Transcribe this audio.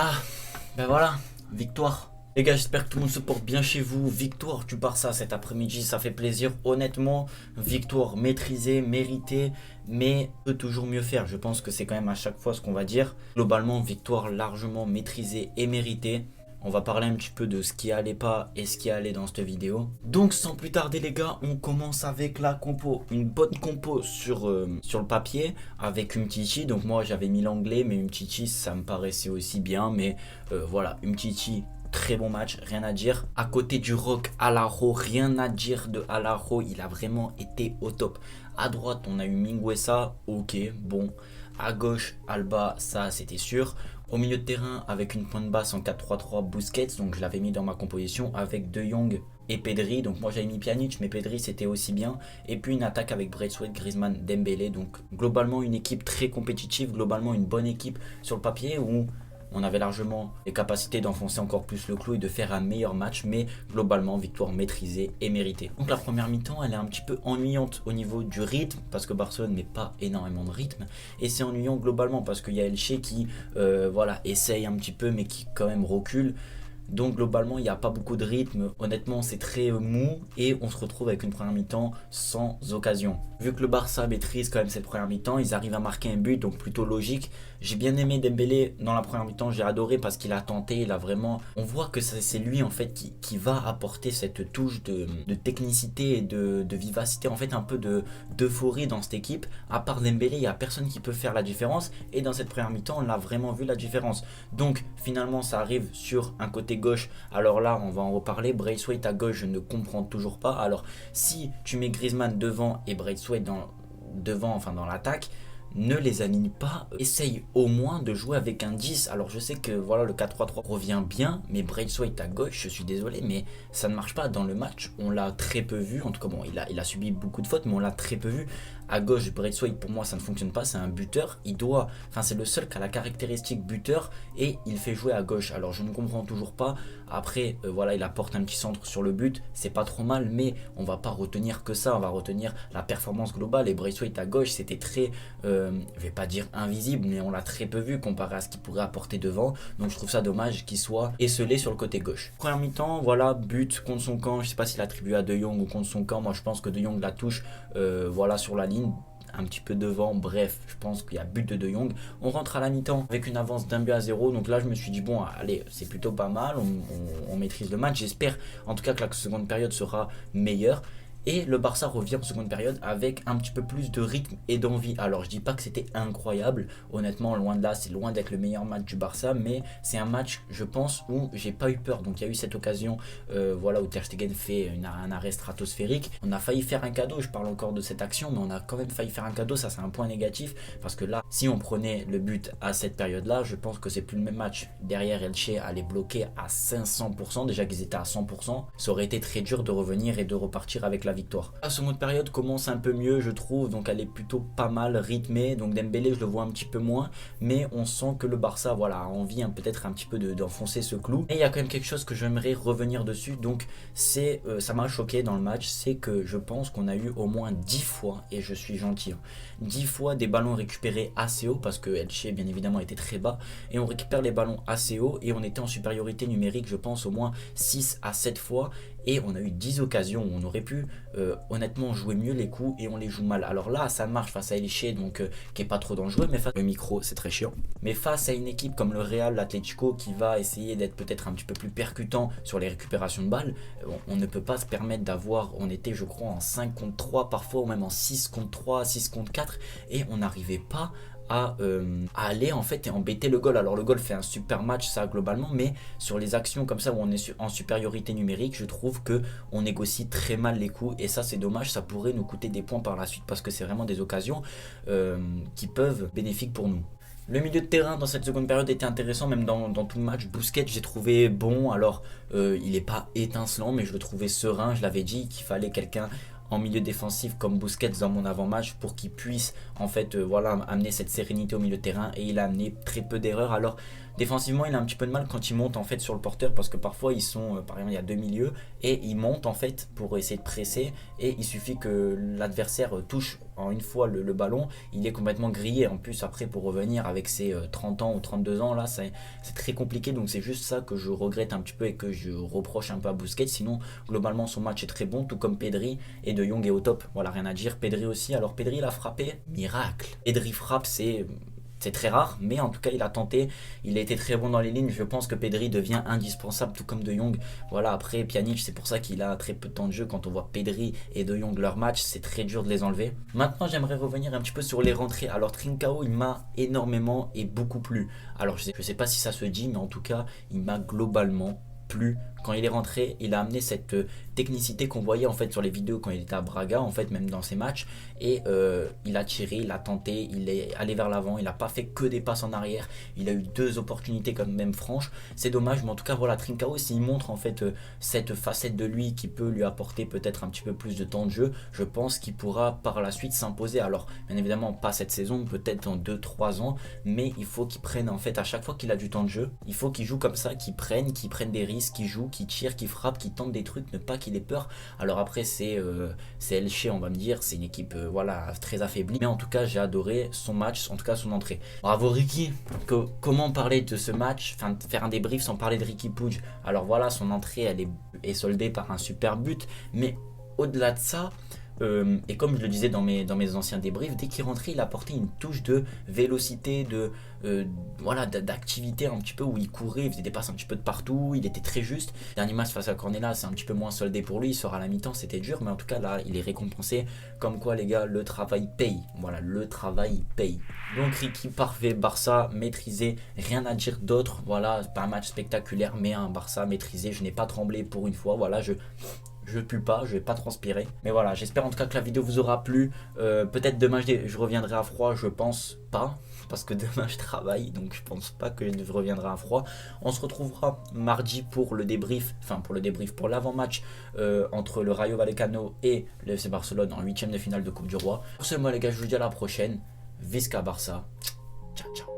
Ah, ben voilà, victoire. Les gars, j'espère que tout le monde se porte bien chez vous. Victoire du Barça cet après-midi, ça fait plaisir. Honnêtement, victoire maîtrisée, méritée, mais peut toujours mieux faire. Je pense que c'est quand même à chaque fois ce qu'on va dire. Globalement, victoire largement maîtrisée et méritée. On va parler un petit peu de ce qui allait pas et ce qui allait dans cette vidéo. Donc sans plus tarder les gars, on commence avec la compo. Une bonne compo sur le papier avec Umtiti. Donc moi j'avais mis l'anglais mais Umtiti ça me paraissait aussi bien. Mais voilà, Umtiti très bon match, rien à dire. À côté du Rock, Alaro, rien à dire de Alaro, il a vraiment été au top. À droite, on a eu Minguesa, ok, bon. À gauche, Alba, ça c'était sûr. Au milieu de terrain, avec une pointe basse en 4-3-3, Busquets, donc je l'avais mis dans ma composition, avec De Jong et Pedri. Donc moi j'avais mis Pjanic, mais Pedri c'était aussi bien. Et puis une attaque avec Braithwaite, Griezmann, Dembélé. Donc globalement une équipe très compétitive, globalement une bonne équipe sur le papier où on avait largement les capacités d'enfoncer encore plus le clou et de faire un meilleur match, mais globalement, victoire maîtrisée et méritée. Donc la première mi-temps, elle est un petit peu ennuyante au niveau du rythme, parce que Barcelone met pas énormément de rythme, et c'est ennuyant globalement, parce qu'il y a Elche qui voilà, essaye un petit peu, mais qui quand même recule. Donc globalement, il n'y a pas beaucoup de rythme. Honnêtement, c'est très mou et on se retrouve avec une première mi-temps sans occasion. Vu que le Barça maîtrise quand même cette première mi-temps, ils arrivent à marquer un but, donc plutôt logique. J'ai bien aimé Dembélé dans la première mi-temps, j'ai adoré parce qu'il a tenté, il a vraiment... On voit que c'est lui en fait qui va apporter cette touche de technicité et de vivacité, en fait un peu d'euphorie dans cette équipe. À part Dembélé, il n'y a personne qui peut faire la différence et dans cette première mi-temps, on a vraiment vu la différence. Donc finalement, ça arrive sur un côté gauche, alors là on va en reparler. Braithwaite à gauche, je ne comprends toujours pas. Alors si tu mets Griezmann devant et Braithwaite devant, enfin dans l'attaque, ne les aligne pas, essaye au moins de jouer avec un 10. Alors je sais que voilà, le 4-3-3 revient bien, mais Braithwaite à gauche, je suis désolé, mais ça ne marche pas dans le match. On l'a très peu vu, en tout cas bon, il a subi beaucoup de fautes, mais on l'a très peu vu. À gauche, Braithwaite pour moi ça ne fonctionne pas, c'est un buteur, c'est le seul qui a la caractéristique buteur et il fait jouer à gauche. Alors je ne comprends toujours pas. Après voilà, il apporte un petit centre sur le but, c'est pas trop mal, mais on va pas retenir que ça, on va retenir la performance globale. Et Braithwaite à gauche, c'était très je vais pas dire invisible, mais on l'a très peu vu comparé à ce qu'il pourrait apporter devant. Donc je trouve ça dommage qu'il soit esselé sur le côté gauche. Première mi-temps, voilà, but contre son camp. Je sais pas s'il attribue à De Jong ou contre son camp. Moi je pense que De Jong la touche voilà, sur la ligne, un petit peu devant, bref, je pense qu'il y a but de Jong. On rentre à la mi-temps avec une avance d'un but à 0. Donc là je me suis dit bon allez, c'est plutôt pas mal, on maîtrise le match. J'espère en tout cas que la seconde période sera meilleure. Et le Barça revient en seconde période avec un petit peu plus de rythme et d'envie. Alors je dis pas que c'était incroyable, honnêtement loin de là, c'est loin d'être le meilleur match du Barça, mais c'est un match je pense où j'ai pas eu peur. Donc il y a eu cette occasion voilà, où Ter Stegen fait un arrêt stratosphérique. On a failli faire un cadeau, je parle encore de cette action, mais on a quand même failli faire un cadeau, ça c'est un point négatif. Parce que là, si on prenait le but à cette période-là, je pense que c'est plus le même match. Derrière, Elche allait bloquer à 500%, déjà qu'ils étaient à 100%. Ça aurait été très dur de revenir et de repartir avec la victoire. La seconde période commence un peu mieux je trouve, donc elle est plutôt pas mal rythmée. Donc Dembélé je le vois un petit peu moins, mais on sent que le Barça voilà, a envie peut-être un petit peu d'enfoncer ce clou. Et il y a quand même quelque chose que j'aimerais revenir dessus, donc c'est ça m'a choqué dans le match, c'est que je pense qu'on a eu au moins 10 fois, et je suis gentil, 10 fois des ballons récupérés assez haut, parce que Elche bien évidemment était très bas, et on récupère les ballons assez haut, et on était en supériorité numérique je pense au moins 6 à 7 fois, et on a eu 10 occasions où on aurait pu honnêtement jouer mieux les coups et on les joue mal. Alors là ça marche face à Elche, donc qui est pas trop dangereux, mais face le micro c'est très chiant, mais face à une équipe comme le Real, l'Atlético qui va essayer d'être peut-être un petit peu plus percutant sur les récupérations de balles, on ne peut pas se permettre d'avoir, on était je crois en 5 contre 3 parfois, ou même en 6 contre 3, 6 contre 4, et on n'arrivait pas à aller en fait et embêter le goal. Alors le goal fait un super match ça globalement, mais sur les actions comme ça où on est en supériorité numérique, je trouve que on négocie très mal les coups, et ça c'est dommage, ça pourrait nous coûter des points par la suite parce que c'est vraiment des occasions qui peuvent bénéfiques pour nous. Le milieu de terrain dans cette seconde période était intéressant, même dans tout le match. Busquets, j'ai trouvé bon. Alors, il n'est pas étincelant, mais je le trouvais serein. Je l'avais dit qu'il fallait quelqu'un en milieu défensif comme Busquets dans mon avant-match pour qu'il puisse en fait voilà, amener cette sérénité au milieu de terrain, et il a amené très peu d'erreurs. Alors Défensivement, il a un petit peu de mal quand il monte en fait sur le porteur parce que parfois ils sont, par exemple, il y a deux milieux et il monte en fait pour essayer de presser et il suffit que l'adversaire touche en une fois le ballon, il est complètement grillé. En plus, après, pour revenir avec ses 30 ans ou 32 ans, là, c'est très compliqué. Donc, c'est juste ça que je regrette un petit peu et que je reproche un peu à Busquets. Sinon, globalement, son match est très bon, tout comme Pedri et De Jong est au top. Voilà, rien à dire. Pedri aussi. Alors, Pedri, il a frappé. Miracle. Pedri frappe, c'est très rare, mais en tout cas il a tenté, il a été très bon dans les lignes. Je pense que Pedri devient indispensable, tout comme De Jong. Voilà, après Pjanic, c'est pour ça qu'il a très peu de temps de jeu. Quand on voit Pedri et De Jong leur match, c'est très dur de les enlever. Maintenant, j'aimerais revenir un petit peu sur les rentrées. Alors Trincao, il m'a énormément et beaucoup plu. Alors je sais pas si ça se dit, mais en tout cas, il m'a globalement plu. Quand il est rentré, il a amené cette technicité qu'on voyait en fait sur les vidéos quand il était à Braga, en fait même dans ses matchs, et il a tiré, il a tenté, il est allé vers l'avant, il n'a pas fait que des passes en arrière, il a eu deux opportunités quand même franches. C'est dommage, mais en tout cas voilà, Trincao, s'il montre en fait cette facette de lui qui peut lui apporter peut-être un petit peu plus de temps de jeu, je pense qu'il pourra par la suite s'imposer. Alors bien évidemment pas cette saison, peut-être dans 2-3 ans, mais il faut qu'il prenne en fait à chaque fois qu'il a du temps de jeu, il faut qu'il joue comme ça, qu'il prenne des risques, qu'il joue, qui tire, qui frappe, qui tente des trucs, ne pas qu'il ait peur. Alors après c'est Elche, on va me dire, c'est une équipe voilà très affaiblie, mais en tout cas j'ai adoré son match, en tout cas son entrée. Bravo Ricky. Comment parler de ce match, enfin faire un débrief sans parler de Riqui Puig. Alors voilà, son entrée elle est soldée par un super but, mais au-delà de ça, et comme je le disais dans mes anciens débriefs, dès qu'il rentrait, il apportait une touche de vélocité, voilà, d'activité un petit peu, où il courait, il faisait des passes un petit peu de partout, il était très juste. Dernier match face à Cornella, c'est un petit peu moins soldé pour lui, il sort à la mi-temps, c'était dur, mais en tout cas là, il est récompensé. Comme quoi les gars, le travail paye. Voilà, le travail paye. Donc Riqui, parfait, Barça maîtrisé, rien à dire d'autre. Voilà, pas un match spectaculaire, mais un Barça maîtrisé. Je n'ai pas tremblé pour une fois, voilà, je pue pas, je vais pas transpirer. Mais voilà, j'espère en tout cas que la vidéo vous aura plu. Peut-être demain je reviendrai à froid, je pense pas. Parce que demain je travaille, donc je pense pas que je reviendrai à froid. On se retrouvera mardi pour le débrief, pour l'avant-match entre le Rayo Vallecano et le FC Barcelone en 8ème de finale de Coupe du Roi. Pour ce, moi les gars, je vous dis à la prochaine. Visca Barça. Ciao, ciao.